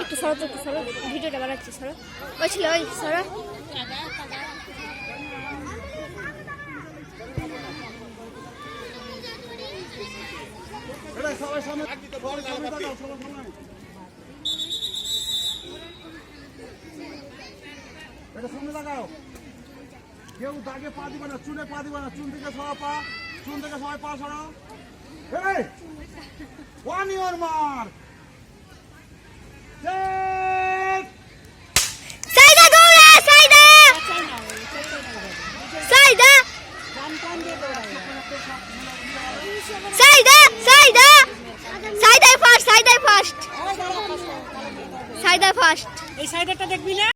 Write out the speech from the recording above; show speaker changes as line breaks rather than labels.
একটু সরো ভিডিওটা বানাচ্ছি সরো ওই ছিল ওই সরো
সবাই সামনে এটা সামনে লাগাও কেউ দাগে পা দিবে না চুনে পা দিবে না চুন থেকে সবাই পা সরাও এই 1 your mark
সাইদা দৌড়া সাইদা সাইদা সাইদা সাইদা সাইদা ফার্স্ট
এই সাইডারটা দেখবি না?